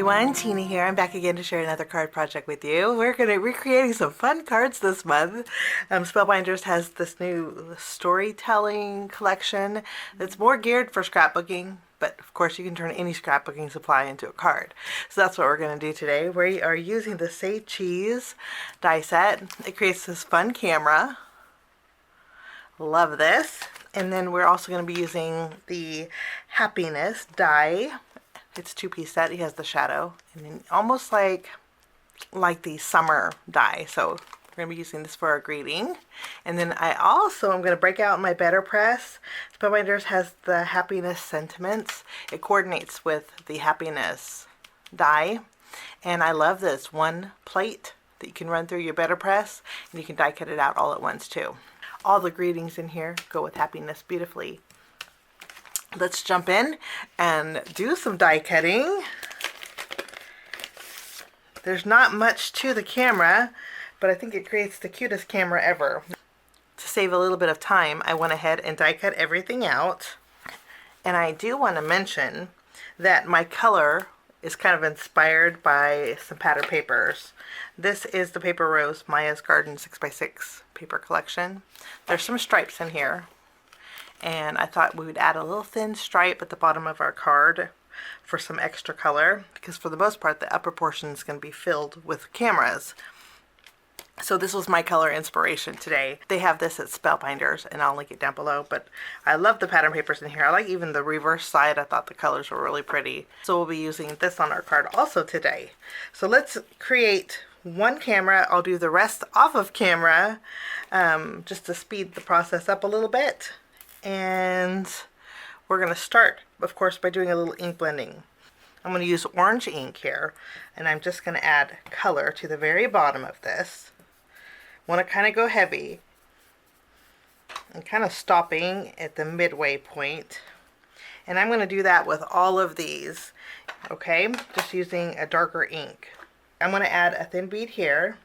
everyone, Tina here. I'm back again to share another card project with you. We're recreating some fun cards this month. Spellbinders has this new storytelling collection that's more geared for scrapbooking, but of course you can turn any scrapbooking supply into a card. So that's what we're going to do today. We are using the Say Cheese die set. It creates this fun camera. Love this. And then we're also going to be using the Happiness die. It's a two-piece set. He has the shadow, and then almost like the summer die. So we're going to be using this for our greeting. And then I also am going to break out my Better Press. Spellbinders has the Happiness Sentiments. It coordinates with the Happiness die. And I love this one plate that you can run through your Better Press, and you can die cut it out all at once too. All the greetings in here go with happiness beautifully. Let's jump in and do some die cutting. There's not much to the camera, but I think it creates the cutest camera ever. To save a little bit of time, I went ahead and die cut everything out. And I do want to mention that my color is kind of inspired by some pattern papers. This is the Paper Rose Maya's Garden 6x6 paper collection. There's some stripes in here, and I thought we would add a little thin stripe at the bottom of our card for some extra color, because for the most part the upper portion is going to be filled with cameras. So this was my color inspiration today. They have this at Spellbinders, and I'll link it down below, but I love the pattern papers in here. I like even the reverse side. I thought the colors were really pretty. So we'll be using this on our card also today. So let's create one camera. I'll do the rest off of camera, just to speed the process up a little bit. And we're going to start, of course, by doing a little ink blending. I'm going to use orange ink here, and I'm just going to add color to the very bottom of this. Want to kind of go heavy and kind of stopping at the midway point. And I'm going to do that with all of these, okay? Just using a darker ink. I'm going to add a thin bead here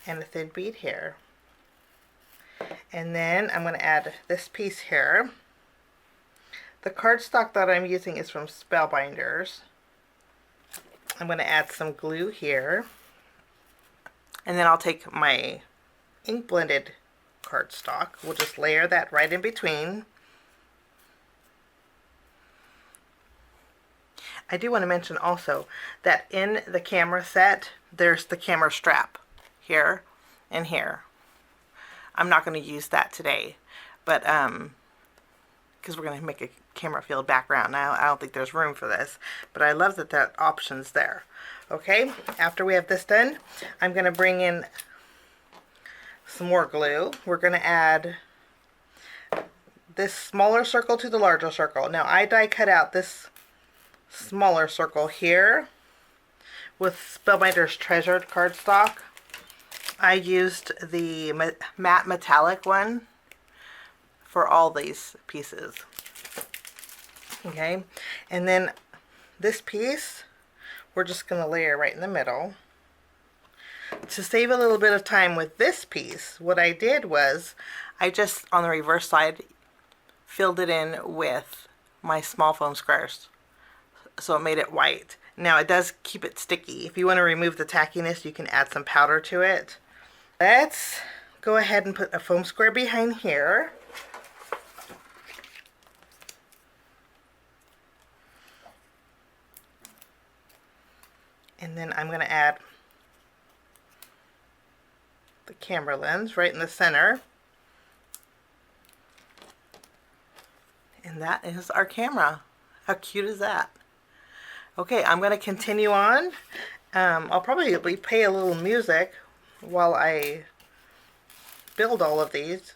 and a thin bead here. And then I'm going to add this piece here. The cardstock that I'm using is from Spellbinders. I'm going to add some glue here. And then I'll take my ink blended cardstock. We'll just layer that right in between. I do want to mention also that in the camera set, there's the camera strap here and here. I'm not going to use that today, but because we're going to make a camera field background. Now I don't think there's room for this, but I love that that option's there. Okay, after we have this done, I'm going to bring in some more glue. We're going to add this smaller circle to the larger circle. Now I die cut out this smaller circle here with Spellbinders Treasured cardstock. I used the matte metallic one for all these pieces. Okay, and then this piece we're just going to layer right in the middle. To save a little bit of time with this piece, what I did was I just on the reverse side filled it in with my small foam squares, so it made it white. Now it does keep it sticky. If you want to remove the tackiness, you can add some powder to it. Let's go ahead and put a foam square behind here. And then I'm going to add the camera lens right in the center. And that is our camera. How cute is that? Okay, I'm going to continue on. I'll probably play a little music while I build all of these.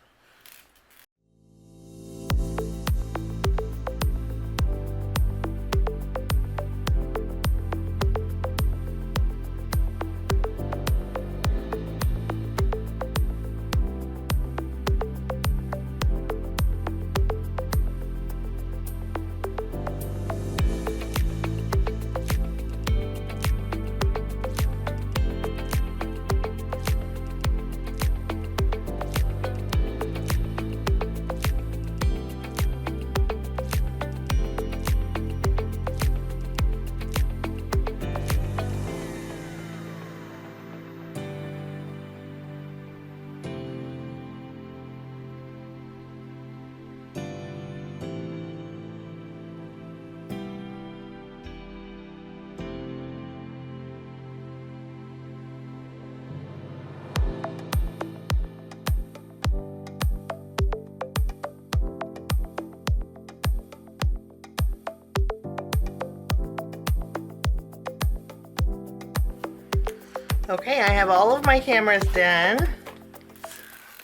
Okay, I have all of my cameras done,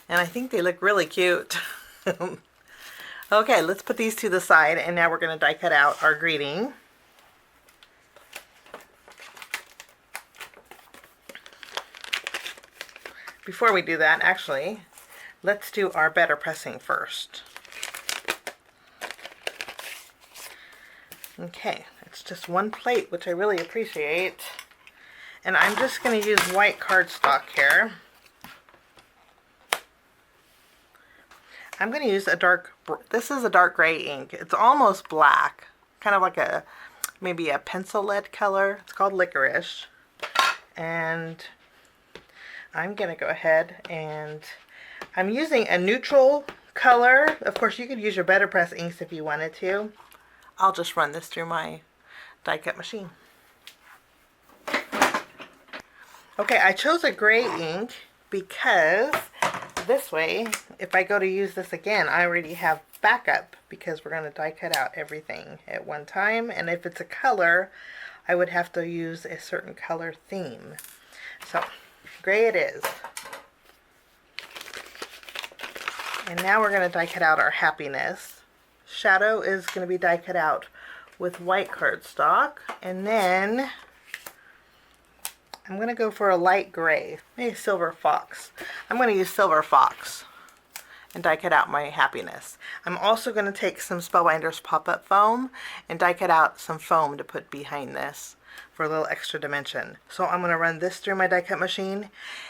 and I think they look really cute. Okay, let's put these to the side, and now we're going to die cut out our greeting. Before we do that, actually, let's do our better pressing first. Okay, it's just one plate, which I really appreciate. And I'm just going to use white cardstock here. I'm going to use a dark, this is a dark gray ink. It's almost black, kind of like a, maybe a pencil lead color. It's called Licorice. And I'm going to go ahead and I'm using a neutral color. Of course, you could use your better press inks if you wanted to. I'll just run this through my die cut machine. Okay, I chose a gray ink because this way, if I go to use this again, I already have backup because we're going to die cut out everything at one time. And if it's a color, I would have to use a certain color theme. So, gray it is. And now we're going to die cut out our happiness. Shadow is going to be die cut out with white cardstock. And then I'm going to go for a light gray, maybe silver fox. I'm going to use silver fox and die cut out my happiness. I'm also going to take some Spellbinders pop-up foam and die cut out some foam to put behind this for a little extra dimension. So I'm going to run this through my die cut machine,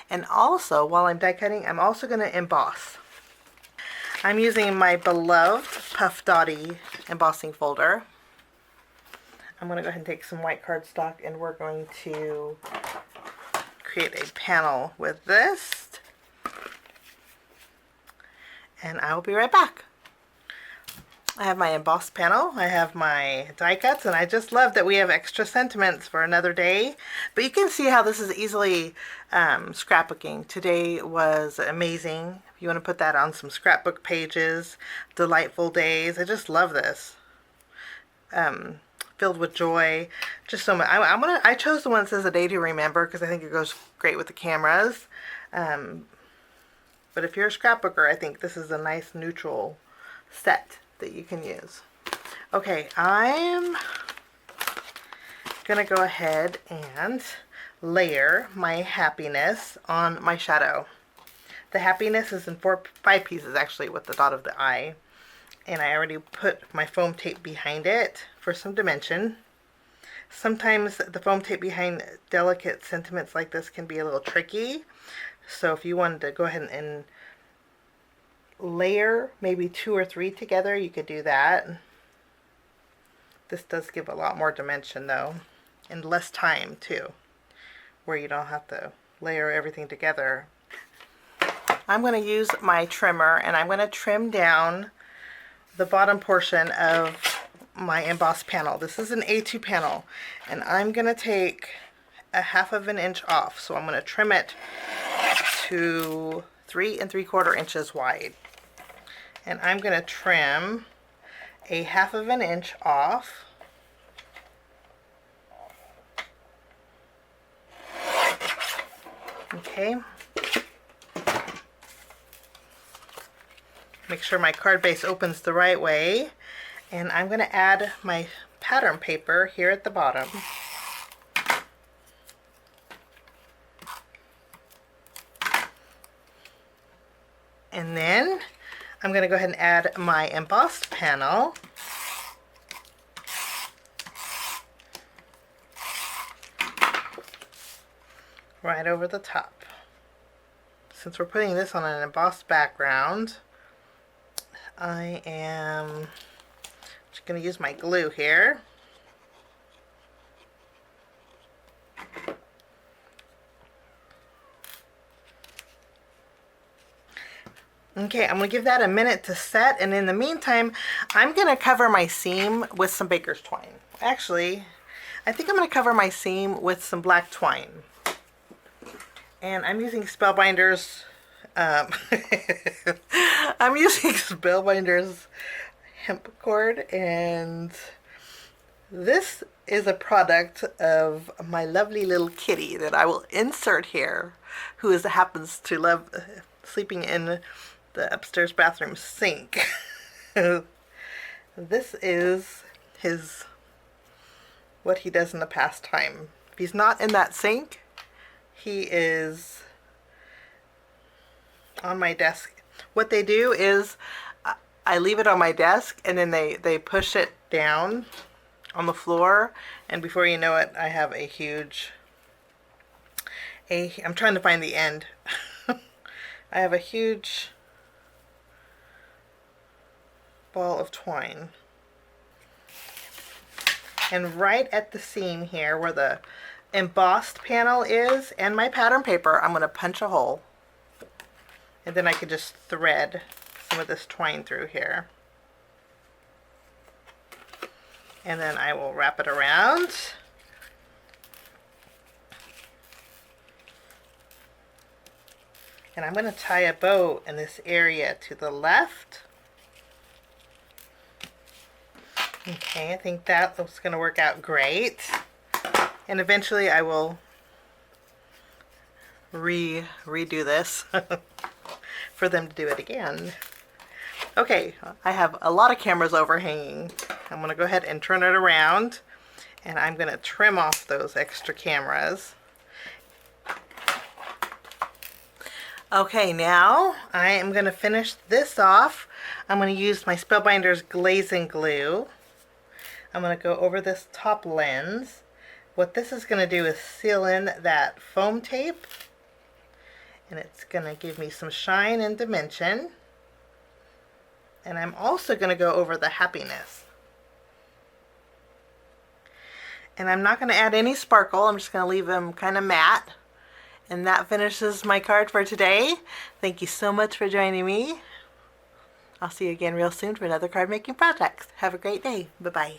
and also while I'm die cutting, I'm also going to emboss. I'm using my beloved Puff Dotty embossing folder. I'm going to go ahead and take some white cardstock, and we're going to create a panel with this, and I will be right back. I have my embossed panel, I have my die cuts, and I just love that we have extra sentiments for another day. But you can see how this is easily scrapbooking. Today was amazing. If you want to put that on some scrapbook pages, delightful days. I just love this. Filled with joy, just so much. I chose the one that says a day to remember because I think it goes great with the cameras. But if you're a scrapbooker, I think this is a nice neutral set that you can use. Okay, I'm gonna go ahead and layer my happiness on my shadow. The happiness is in 5 pieces actually with the dot of the eye. And I already put my foam tape behind it for some dimension. Sometimes the foam tape behind delicate sentiments like this can be a little tricky. So if you wanted to go ahead and layer maybe 2 or 3 together, you could do that. This does give a lot more dimension though, and less time too, where you don't have to layer everything together. I'm going to use my trimmer, and I'm going to trim down the bottom portion of my embossed panel. This is an A2 panel, and I'm going to take a 1/2 inch off. So I'm going to trim it to 3 3/4 inches wide. And I'm going to trim a 1/2 inch off. Okay. Make sure my card base opens the right way, and I'm going to add my pattern paper here at the bottom. And then I'm going to go ahead and add my embossed panel. Right over the top. Since we're putting this on an embossed background, I am just going to use my glue here. Okay, I'm going to give that a minute to set, and in the meantime, I'm going to cover my seam with some baker's twine. Actually, I think I'm going to cover my seam with some black twine. And I'm using Spellbinders I'm using Spellbinders hemp cord, and This is a product of my lovely little kitty that I will insert here, who happens to love sleeping in the upstairs bathroom sink. This is what he does in the pastime. If he's not in that sink, he is on my desk. What they do is I leave it on my desk, and then they push it down on the floor, and before you know it, I have a huge, I'm trying to find the end. I have a huge ball of twine. And right at the seam here where the embossed panel is and my pattern paper, I'm going to punch a hole. And then I can just thread some of this twine through here. And then I will wrap it around. And I'm going to tie a bow in this area to the left. Okay, I think that looks going to work out great. And eventually I will redo this for them to do it again. Okay, I have a lot of cameras overhanging. I'm going to go ahead and turn it around, and I'm going to trim off those extra cameras. Okay, now I am going to finish this off. I'm going to use my Spellbinders Glaze and Glue. I'm going to go over this top lens. What this is going to do is seal in that foam tape, and it's going to give me some shine and dimension. And I'm also going to go over the happiness. And I'm not going to add any sparkle. I'm just going to leave them kind of matte. And that finishes my card for today. Thank you so much for joining me. I'll see you again real soon for another card making project. Have a great day. Bye-bye.